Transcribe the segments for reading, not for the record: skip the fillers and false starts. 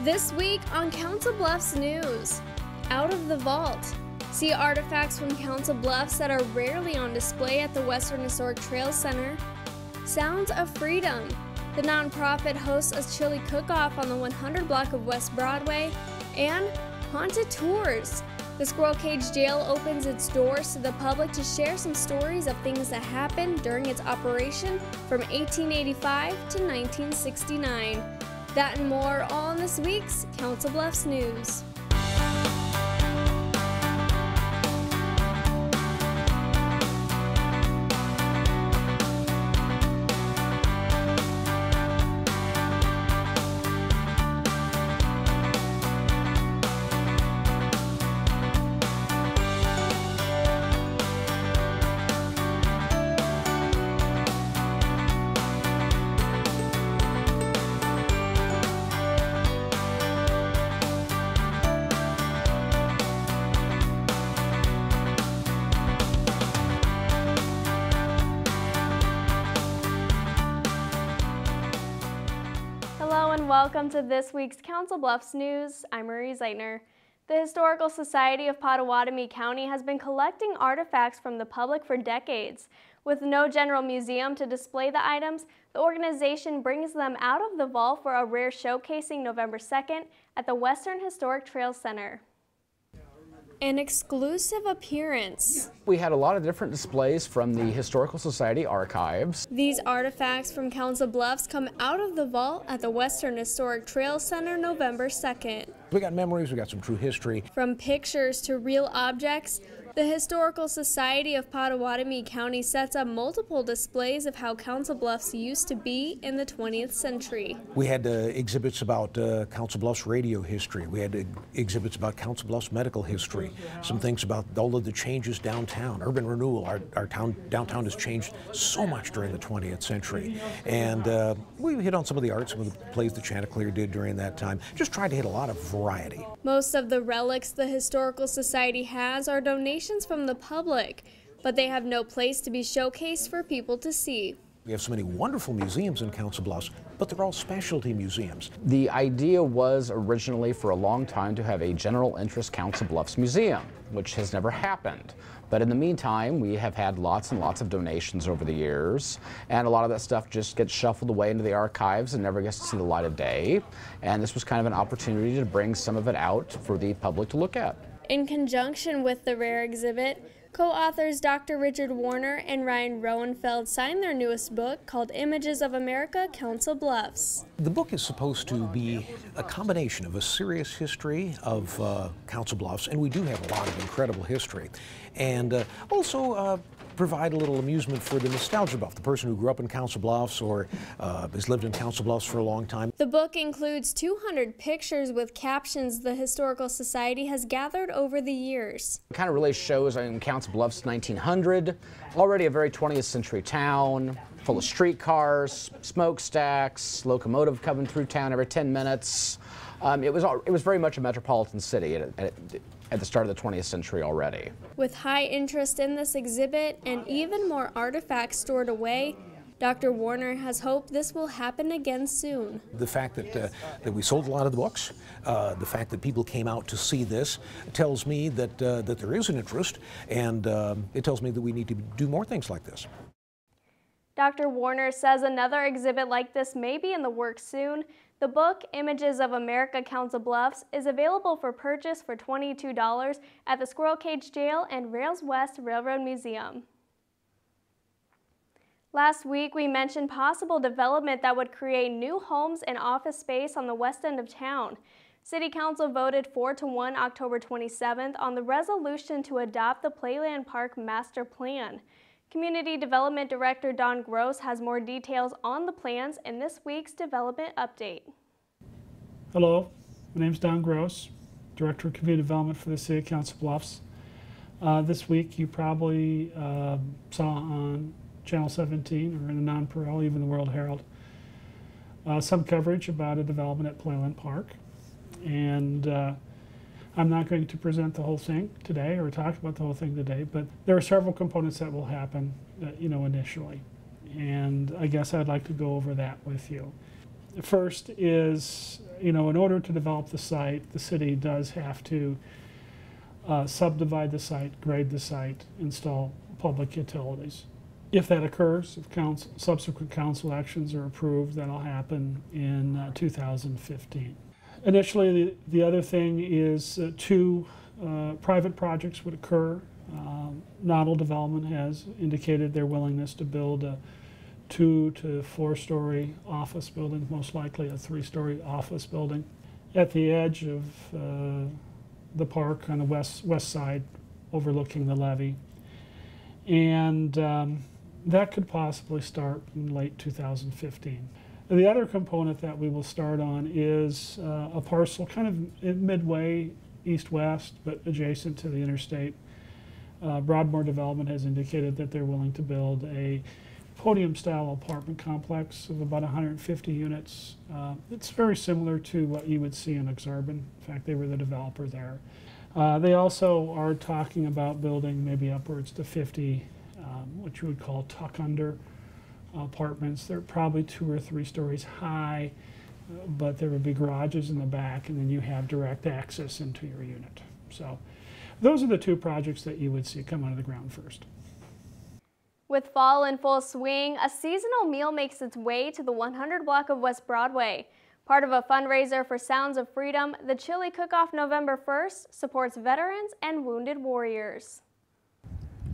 This week on Council Bluffs News, Out of the Vault. See artifacts from Council Bluffs that are rarely on display at the Western Historic Trails Center. Sounds of Freedom. The nonprofit hosts a chili cook-off on the 100 block of West Broadway. And Haunted Tours. The Squirrel Cage Jail opens its doors to the public to share some stories of things that happened during its operation from 1885 to 1969. That and more all in this week's Council Bluffs News. Hello and welcome to this week's Council Bluffs News. I'm Marie Zeitner. The Historical Society of Pottawatomie County has been collecting artifacts from the public for decades. With no general museum to display the items, the organization brings them out of the vault for a rare showcasing November 2nd at the Western Historic Trails Center. An exclusive appearance. We had a lot of different displays from the Historical Society archives. These artifacts from Council Bluffs come out of the vault at the Western Historic Trails Center November 2nd. We got memories, we got some true history. From pictures to real objects, the Historical Society of Pottawatomie County sets up multiple displays of how Council Bluffs used to be in the 20th century. We had exhibits about Council Bluffs radio history. We had exhibits about Council Bluffs medical history. Some things about all of the changes downtown, urban renewal. Our downtown has changed so much during the 20th century. And we hit on some of the art, some of the plays that Chanticleer did during that time. Just tried to hit a lot of variety. Most of the relics the Historical Society has are donations from the public, but they have no place to be showcased for people to see. We have so many wonderful museums in Council Bluffs, but they're all specialty museums. The idea was originally for a long time to have a general interest Council Bluffs museum, which has never happened. But in the meantime, we have had lots and lots of donations over the years, and a lot of that stuff just gets shuffled away into the archives and never gets to see the light of day. And this was kind of an opportunity to bring some of it out for the public to look at. In conjunction with the rare exhibit, co-authors Dr. Richard Warner and Ryan Roenfeld signed their newest book called Images of America, Council Bluffs. The book is supposed to be a combination of a serious history of Council Bluffs, and we do have a lot of incredible history, and also provide a little amusement for the nostalgia buff, the person who grew up in Council Bluffs or has lived in Council Bluffs for a long time. The book includes 200 pictures with captions the Historical Society has gathered over the years. It kind of really shows Council Bluffs 1900, already a very 20th century town, full of streetcars, smokestacks, locomotive coming through town every 10 minutes. It was very much a metropolitan city at the start of the 20th century already. With high interest in this exhibit and even more artifacts stored away, Dr. Warner has hope this will happen again soon. The fact that we sold a lot of the books, the fact that people came out to see this tells me that there is an interest, and it tells me that we need to do more things like this. Dr. Warner says another exhibit like this may be in the works soon. The book, Images of America, Council Bluffs, is available for purchase for $22 at the Squirrel Cage Jail and Rails West Railroad Museum. Last week, we mentioned possible development that would create new homes and office space on the west end of town. City Council voted 4-1 October 27th on the resolution to adopt the Playland Park Master Plan. Community Development Director Don Gross has more details on the plans in this week's Development Update. Hello, my name is Don Gross, Director of Community Development for the City of Council Bluffs. This week you probably saw on Channel 17 or in the Non-Pareil, even the World Herald, some coverage about a development at Playland Park. And I'm not going to present the whole thing today or talk about the whole thing today, but there are several components that will happen, initially. And I guess I'd like to go over that with you. First is, in order to develop the site, the city does have to subdivide the site, grade the site, install public utilities. If that occurs, if subsequent council actions are approved, that'll happen in 2015. Initially, the other thing is two private projects would occur. Nodal Development has indicated their willingness to build a 2 to 4 story office building, most likely a 3-story office building, at the edge of the park on the west side, overlooking the levee. And that could possibly start in late 2015. The other component that we will start on is a parcel kind of midway east-west, but adjacent to the interstate. Broadmoor Development has indicated that they're willing to build a podium-style apartment complex of about 150 units. It's very similar to what you would see in Exarban. In fact, they were the developer there. They also are talking about building maybe upwards to 50 what you would call tuck-under apartments. They're probably 2 or 3 stories high, but there would be garages in the back, and then you have direct access into your unit. So those are the two projects that you would see come out of the ground first. With fall in full swing, a seasonal meal makes its way to the 100 block of West Broadway. Part of a fundraiser for Sounds of Freedom, the Chili Cook-Off November 1st supports veterans and wounded warriors.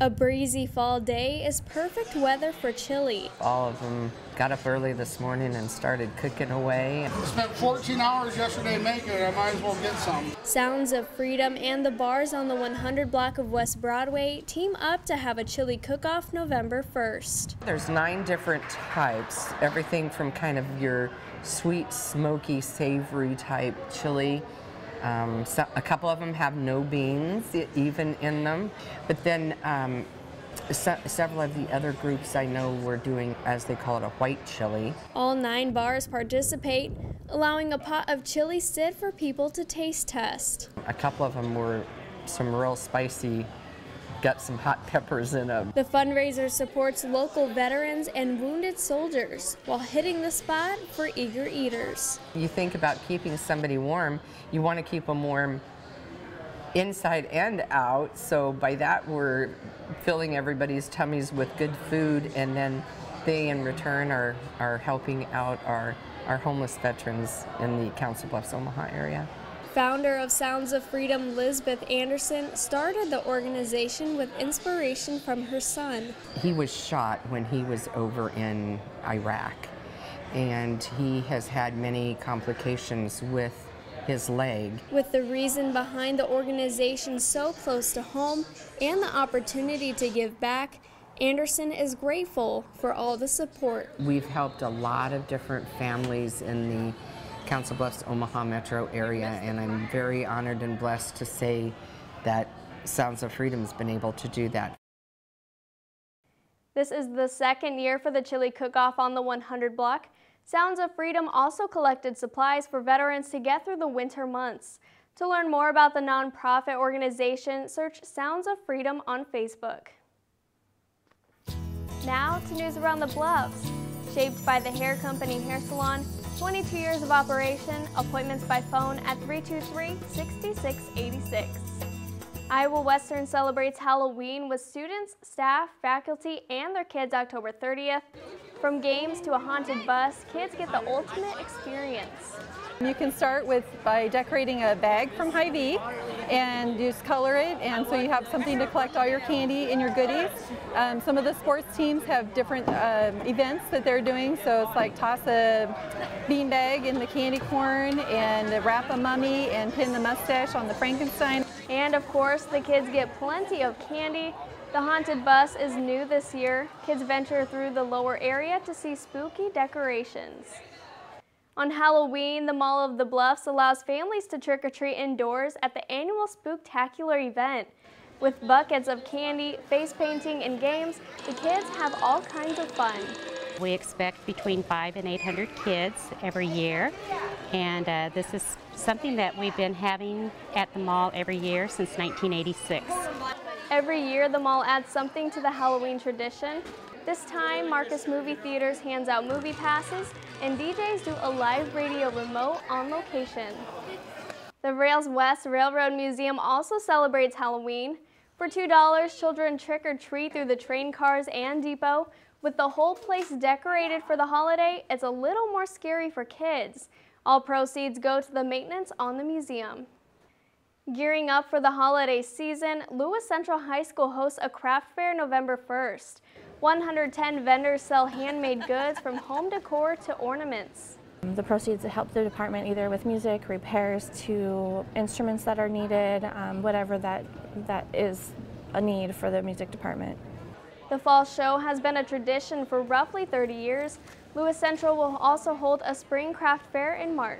A breezy fall day is perfect weather for chili. All of them got up early this morning and started cooking away. I spent 14 hours yesterday making it. I might as well get some. Sounds of Freedom and the bars on the 100 block of West Broadway team up to have a chili cook-off November 1st. There's 9 different types, everything from kind of your sweet, smoky, savory type chili. A couple of them have no beans even in them, but then several of the other groups I know were doing, as they call it, a white chili. All 9 bars participate, allowing a pot of chili sit for people to taste test. A couple of them were some real spicy, got some hot peppers in them. The fundraiser supports local veterans and wounded soldiers while hitting the spot for eager eaters. You think about keeping somebody warm, you want to keep them warm inside and out, so by that we're filling everybody's tummies with good food, and then they in return are helping out our homeless veterans in the Council Bluffs, Omaha area. Founder of Sounds of Freedom, Lisbeth Anderson, started the organization with inspiration from her son. He was shot when he was over in Iraq, and he has had many complications with his leg. With the reason behind the organization so close to home and the opportunity to give back, Anderson is grateful for all the support. We've helped a lot of different families in the Council Bluffs, Omaha metro area, and I'm very honored and blessed to say that Sounds of Freedom has been able to do that. This is the second year for the chili cook-off on the 100 block. Sounds of Freedom also collected supplies for veterans to get through the winter months. To learn more about the nonprofit organization, search Sounds of Freedom on Facebook. Now to news around the Bluffs. Shaped by the Hair Company Hair Salon, 22 years of operation, appointments by phone at 323-6686. Iowa Western celebrates Halloween with students, staff, faculty, and their kids October 30th. From games to a haunted bus, kids get the ultimate experience. You can start by decorating a bag from Hy-Vee and just color it, and so you have something to collect all your candy and your goodies. Some of the sports teams have different events that they're doing, so it's like toss a beanbag in the candy corn and wrap a mummy and pin the mustache on the Frankenstein. And of course, the kids get plenty of candy. The haunted bus is new this year. Kids venture through the lower area to see spooky decorations. On Halloween, the Mall of the Bluffs allows families to trick-or-treat indoors at the annual Spooktacular event. With buckets of candy, face painting, and games, the kids have all kinds of fun. We expect between 500 and 800 kids every year, and this is something that we've been having at the mall every year since 1986. Every year, the mall adds something to the Halloween tradition. This time, Marcus Movie Theaters hands out movie passes, and DJs do a live radio remote on location. The Rails West Railroad Museum also celebrates Halloween. For $2, children trick or treat through the train cars and depot. With the whole place decorated for the holiday, it's a little more scary for kids. All proceeds go to the maintenance on the museum. Gearing up for the holiday season, Lewis Central High School hosts a craft fair November 1st. 110 vendors sell handmade goods from home decor to ornaments. The proceeds help the department either with music, repairs to instruments that are needed, whatever that is a need for the music department. The fall show has been a tradition for roughly 30 years. Lewis Central will also hold a spring craft fair in March.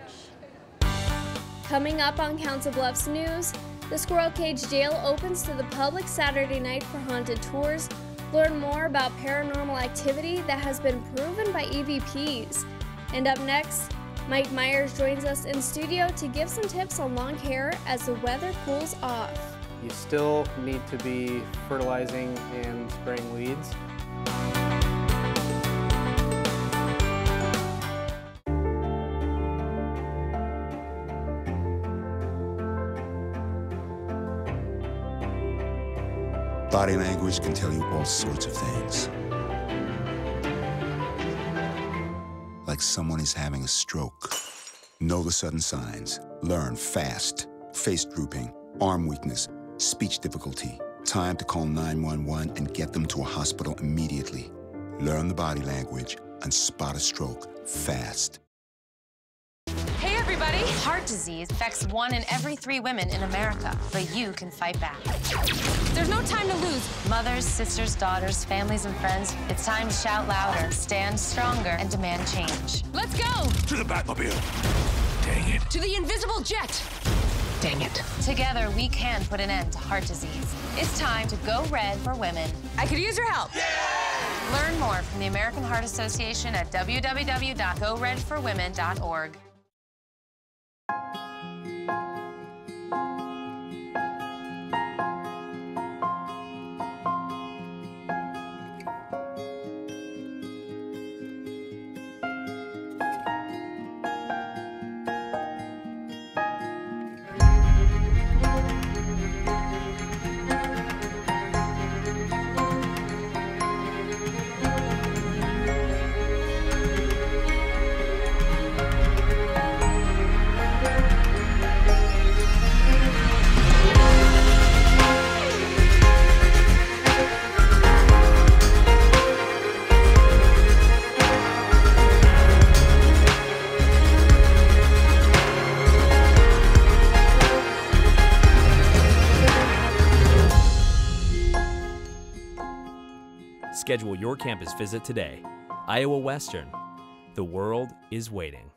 Coming up on Council Bluffs News, the Squirrel Cage Jail opens to the public Saturday night for haunted tours. Learn more about paranormal activity that has been proven by EVPs. And up next, Mike Myers joins us in studio to give some tips on long hair as the weather cools off. You still need to be fertilizing and spraying weeds. Body language can tell you all sorts of things. Like someone is having a stroke. Know the sudden signs. Learn fast. Face drooping, arm weakness, speech difficulty. Time to call 911 and get them to a hospital immediately. Learn the body language and spot a stroke fast. Hey everybody! Heart disease affects 1 in every 3 women in America, but you can fight back. There's no time to lose. Mothers, sisters, daughters, families, and friends, it's time to shout louder, stand stronger, and demand change. Let's go! To the Batmobile! Dang it. To the invisible jet! Dang it. Together, we can put an end to heart disease. It's time to go red for women. I could use your help. Yeah! Learn more from the American Heart Association at www.goredforwomen.org. Schedule your campus visit today. Iowa Western. The world is waiting.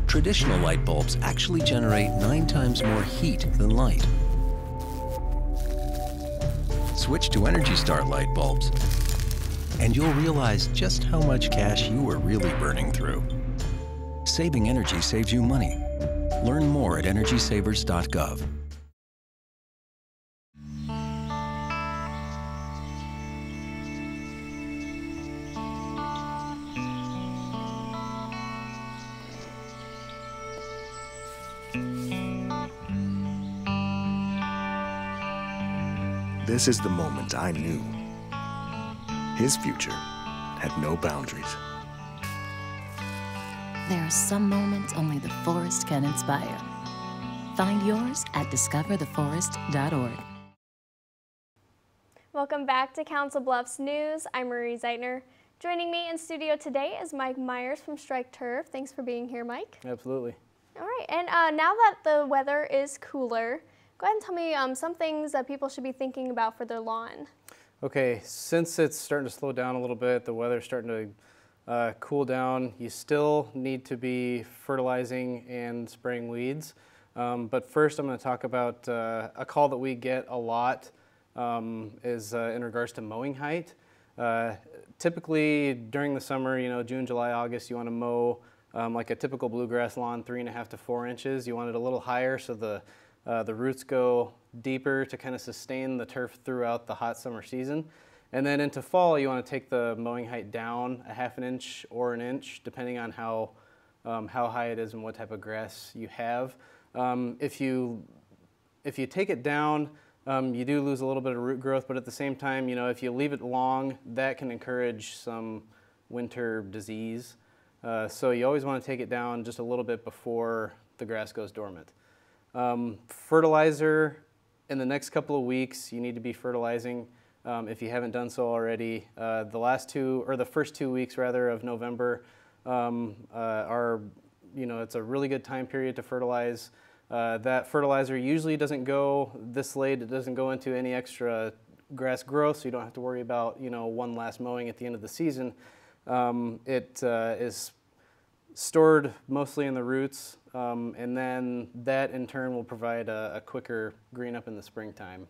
Traditional light bulbs actually generate 9 times more heat than light. Switch to Energy Star light bulbs, and you'll realize just how much cash you are really burning through. Saving energy saves you money. Learn more at energysavers.gov. This is the moment I knew. His future had no boundaries. There are some moments only the forest can inspire. Find yours at discovertheforest.org. Welcome back to Council Bluffs News. I'm Marie Zeitner. Joining me in studio today is Mike Myers from Strike Turf. Thanks for being here, Mike. Absolutely. All right, and now that the weather is cooler, go ahead and tell me some things that people should be thinking about for their lawn. Okay, since it's starting to slow down a little bit, the weather's starting to cool down, you still need to be fertilizing and spraying weeds. But first I'm going to talk about a call that we get a lot is in regards to mowing height. Typically during the summer, June, July, August, you want to mow like a typical bluegrass lawn, 3.5 to 4 inches. You want it a little higher so the roots go deeper to kind of sustain the turf throughout the hot summer season. And then into fall, you want to take the mowing height down 1/2 inch or 1 inch, depending on how high it is and what type of grass you have. If you take it down, you do lose a little bit of root growth, but at the same time, you know, if you leave it long, that can encourage some winter disease. So you always want to take it down just a little bit before the grass goes dormant. Fertilizer, in the next couple of weeks, you need to be fertilizing if you haven't done so already. The first 2 weeks rather of November are, you know, it's a really good time period to fertilize. That fertilizer usually doesn't go this late. It doesn't go into any extra grass growth, so you don't have to worry about, you know, one last mowing at the end of the season. It is stored mostly in the roots, and then that in turn will provide a quicker green up in the springtime.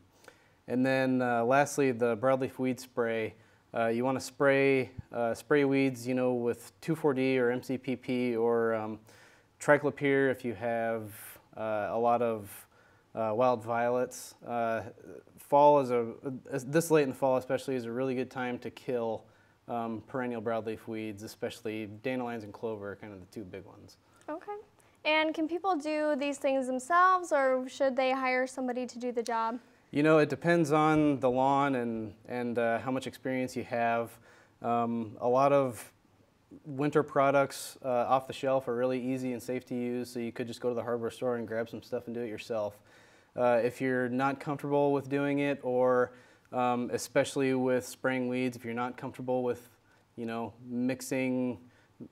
And then lastly, the broadleaf weed spray. You want to spray weeds, you know, with 2,4-D or MCPP or triclopyr if you have a lot of wild violets. Fall this late in the fall especially is a really good time to kill perennial broadleaf weeds, especially dandelions and clover are kind of the two big ones. Okay. And can people do these things themselves, or should they hire somebody to do the job? You know, it depends on the lawn and how much experience you have. A lot of winter products off the shelf are really easy and safe to use, so you could just go to the hardware store and grab some stuff and do it yourself. If you're not comfortable with doing it, or especially with spraying weeds, if you're not comfortable with, you know, mixing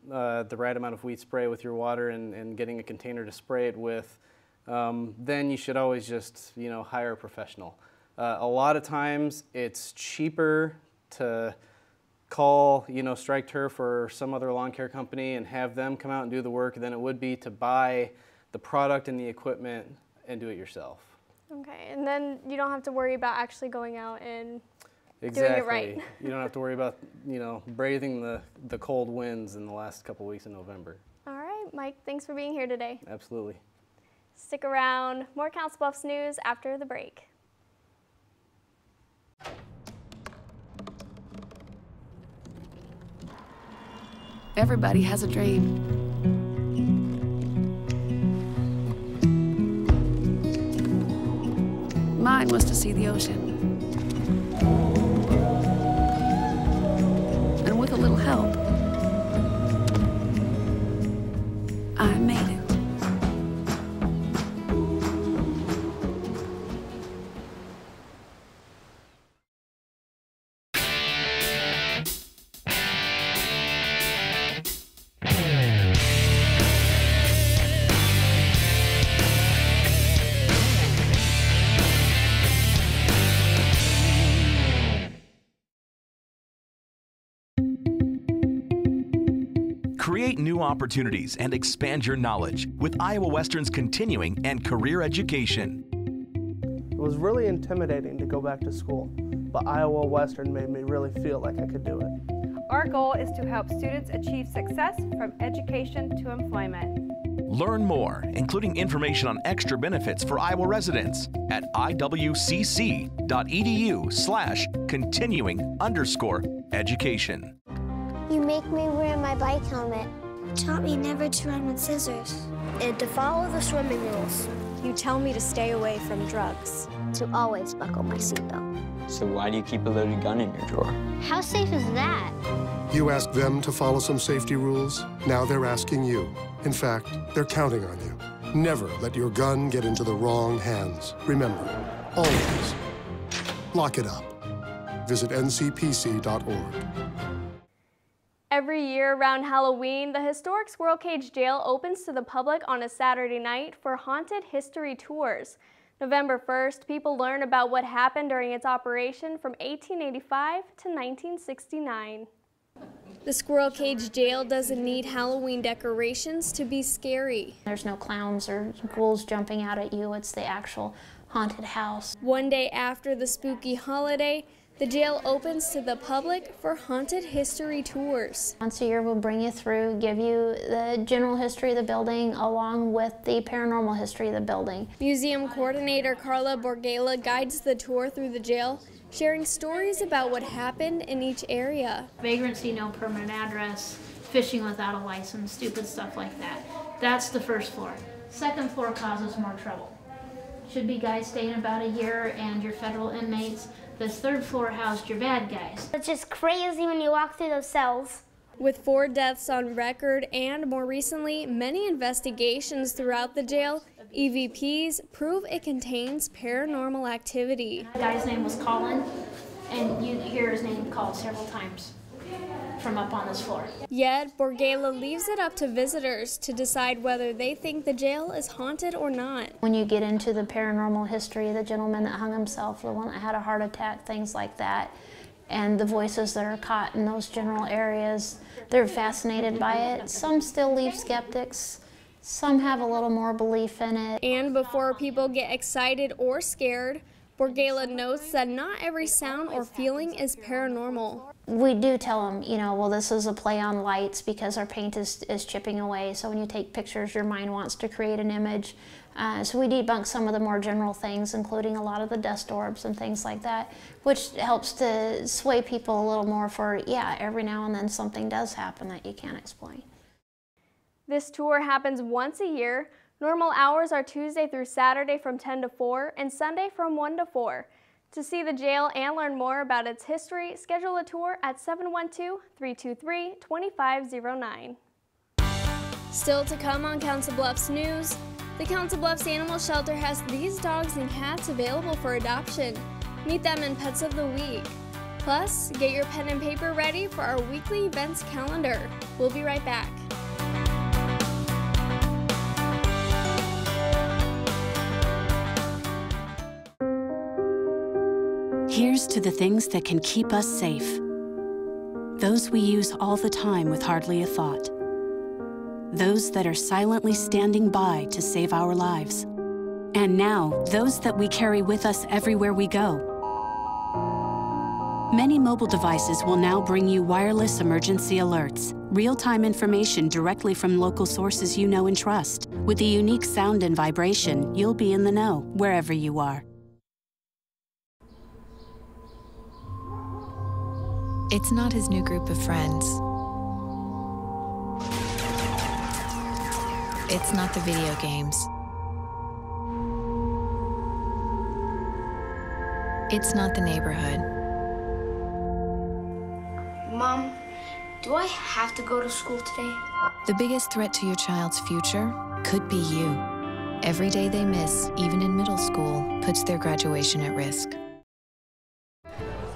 the right amount of weed spray with your water and getting a container to spray it with, then you should always just, you know, hire a professional. A lot of times it's cheaper to call, you know, Strike Turf or some other lawn care company and have them come out and do the work than it would be to buy the product and the equipment and do it yourself. Okay, and then you don't have to worry about actually going out and Exactly. doing it right. You don't have to worry about, you know, braving the cold winds in the last couple weeks in November. All right, Mike, thanks for being here today. Absolutely. Stick around. More Council Bluffs news after the break. Everybody has a dream. Mine was to see the ocean. And with a little help, I made it. Create new opportunities and expand your knowledge with Iowa Western's continuing and career education. It was really intimidating to go back to school, but Iowa Western made me really feel like I could do it. Our goal is to help students achieve success from education to employment. Learn more, including information on extra benefits for Iowa residents at iwcc.edu/continuing_education. You make me wear my bike helmet. You taught me never to run with scissors. And to follow the swimming rules. You tell me to stay away from drugs. To always buckle my seatbelt. So why do you keep a loaded gun in your drawer? How safe is that? You asked them to follow some safety rules. Now they're asking you. In fact, they're counting on you. Never let your gun get into the wrong hands. Remember, always lock it up. Visit ncpc.org. Every year around Halloween, the historic Squirrel Cage Jail opens to the public on a Saturday night for haunted history tours. November 1st, people learn about what happened during its operation from 1885 to 1969. The Squirrel Cage Jail doesn't need Halloween decorations to be scary. There's no clowns or ghouls jumping out at you. It's the actual haunted house. One day after the spooky holiday, The jail opens to the public for haunted history tours. Once a year we'll bring you through, give you the general history of the building along with the paranormal history of the building. Museum coordinator Carla Borgela guides the tour through the jail, sharing stories about what happened in each area. Vagrancy, no permanent address, fishing without a license, stupid stuff like that. That's the first floor. Second floor causes more trouble. Should be guys staying about a year and your federal inmates. This third floor housed your bad guys. It's just crazy when you walk through those cells. With 4 deaths on record and, more recently, many investigations throughout the jail, EVPs prove it contains paranormal activity. The guy's name was Colin, and you hear his name called several times from up on this floor. Yet, Borgela leaves it up to visitors to decide whether they think the jail is haunted or not. When you get into the paranormal history, the gentleman that hung himself, the one that had a heart attack, things like that, and the voices that are caught in those general areas, they're fascinated by it. Some still leave skeptics. Some have a little more belief in it. And before people get excited or scared, Borgela notes that not every sound or feeling is paranormal. We do tell them, you know, well, this is a play on lights because our paint is chipping away. So when you take pictures, your mind wants to create an image. So we debunk some of the more general things, including a lot of the dust orbs and things like that, which helps to sway people a little more for, yeah, every now and then something does happen that you can't explain. This tour happens once a year. Normal hours are Tuesday through Saturday from 10 to 4 and Sunday from 1 to 4. To see the jail and learn more about its history, schedule a tour at 712-323-2509. Still to come on Council Bluffs News, the Council Bluffs Animal Shelter has these dogs and cats available for adoption. Meet them in Pets of the Week. Plus, get your pen and paper ready for our weekly events calendar. We'll be right back. Here's to the things that can keep us safe. Those we use all the time with hardly a thought. Those that are silently standing by to save our lives. And now, those that we carry with us everywhere we go. Many mobile devices will now bring you wireless emergency alerts, real-time information directly from local sources you know and trust. With the unique sound and vibration, you'll be in the know, wherever you are. It's not his new group of friends. It's not the video games. It's not the neighborhood. Mom, do I have to go to school today? The biggest threat to your child's future could be you. Every day they miss, even in middle school, puts their graduation at risk.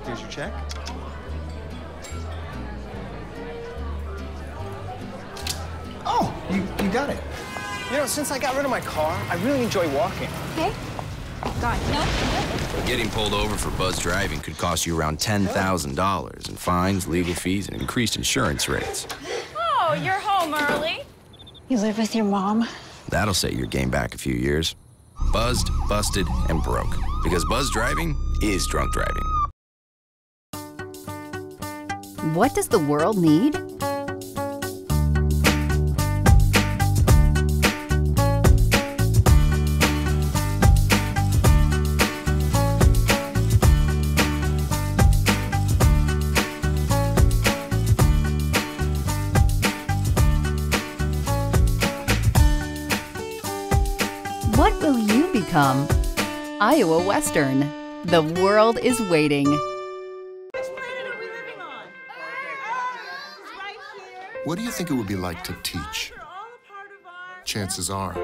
Here's your check. Oh, you got it. You know, since I got rid of my car, I really enjoy walking. Okay. Got it. No? Getting pulled over for buzz driving could cost you around $10,000 in fines, legal fees, and increased insurance rates. Oh, you're home early. You live with your mom? That'll set your game back a few years. Buzzed, busted, and broke. Because buzz driving is drunk driving. What does the world need? What will you become? Iowa Western. The world is waiting. What do you think it would be like to teach? Chances are,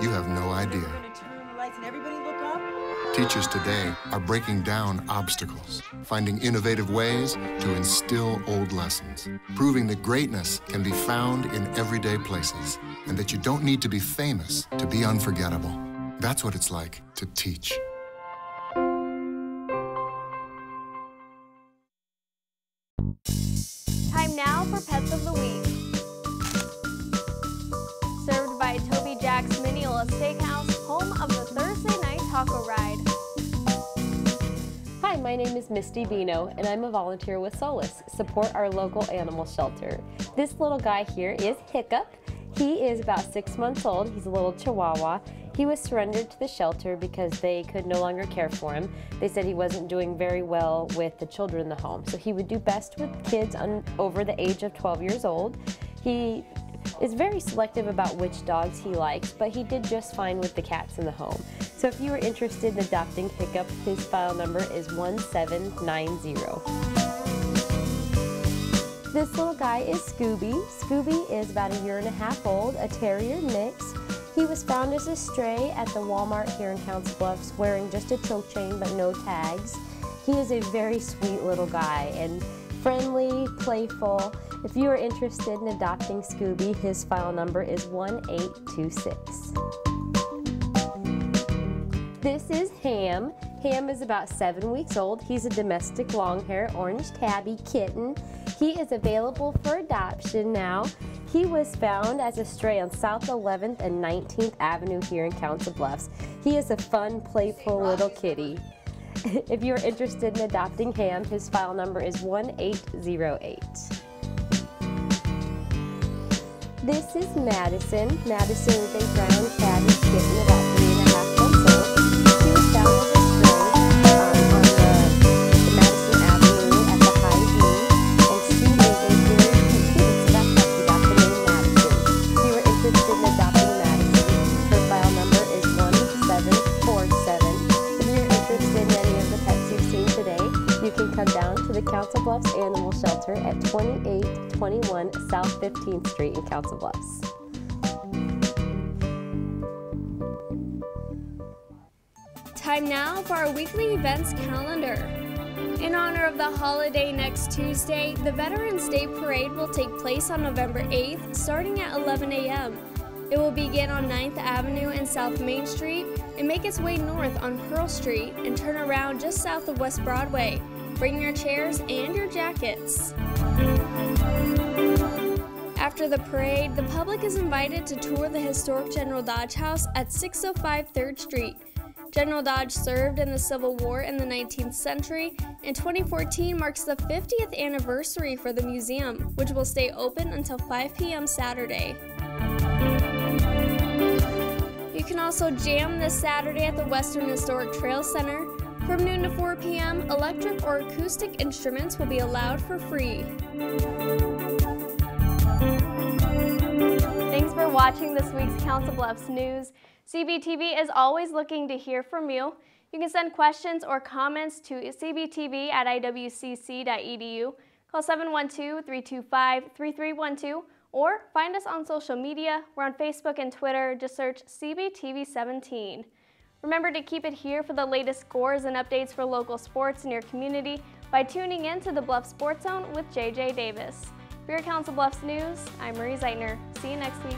you have no idea. Teachers today are breaking down obstacles, finding innovative ways to instill old lessons, proving that greatness can be found in everyday places, and that you don't need to be famous to be unforgettable. That's what it's like to teach. Time now for Pets of the Week. Served by Toby Jack's Mineola Steakhouse, home of the Thursday night taco ride. Hi, my name is Misty Bino, and I'm a volunteer with Solace, support our local animal shelter. This little guy here is Hiccup. He is about 6 months old. He's a little Chihuahua. He was surrendered to the shelter because they could no longer care for him. They said he wasn't doing very well with the children in the home, so he would do best with kids over the age of 12 years old. He is very selective about which dogs he likes, but he did just fine with the cats in the home. So if you are interested in adopting Hiccup, his file number is 1790. This little guy is Scooby. Scooby is about 1.5 years old, a terrier mix. He was found as a stray at the Walmart here in Council Bluffs wearing just a choke chain but no tags. He is a very sweet little guy and friendly, playful. If you are interested in adopting Scooby, his file number is 1826. This is Ham. Ham is about 7 weeks old. He's a domestic long-hair orange tabby kitten. He is available for adoption now. He was found as a stray on South 11th and 19th Avenue here in Council Bluffs. He is a fun, playful little kitty. If you are interested in adopting Ham, his file number is 1808. This is Madison. Madison is a brown tabby kitten about 3.5 months old. He was found as a stray on the Madison Avenue at the High V, and she is a very cute kitty, so that's how she got the name Madison. If you are interested in adopting Madison, her file number is 1747. If you're interested in any of the pets you've seen today, you can come down to the Council Bluffs Animal Shelter at 2821 South 15th Street in Council Bluffs. Time now for our weekly events calendar. In honor of the holiday next Tuesday, the Veterans Day Parade will take place on November 8th, starting at 11 a.m. It will begin on 9th Avenue and South Main Street and make its way north on Pearl Street and turn around just south of West Broadway. Bring your chairs and your jackets. After the parade, the public is invited to tour the historic General Dodge House at 605 3rd Street. General Dodge served in the Civil War in the 19th century, and 2014 marks the 50th anniversary for the museum, which will stay open until 5 p.m. Saturday. You can also jam this Saturday at the Western Historic Trail Center. From noon to 4 p.m., electric or acoustic instruments will be allowed for free. Thanks for watching this week's Council Bluffs News. CBTV is always looking to hear from you. You can send questions or comments to cbtv@iwcc.edu, call 712-325-3312, or find us on social media. We're on Facebook and Twitter. Just search CBTV17. Remember to keep it here for the latest scores and updates for local sports in your community by tuning in to the Bluff Sports Zone with JJ Davis. For your Council Bluffs News, I'm Marie Zeitner. See you next week.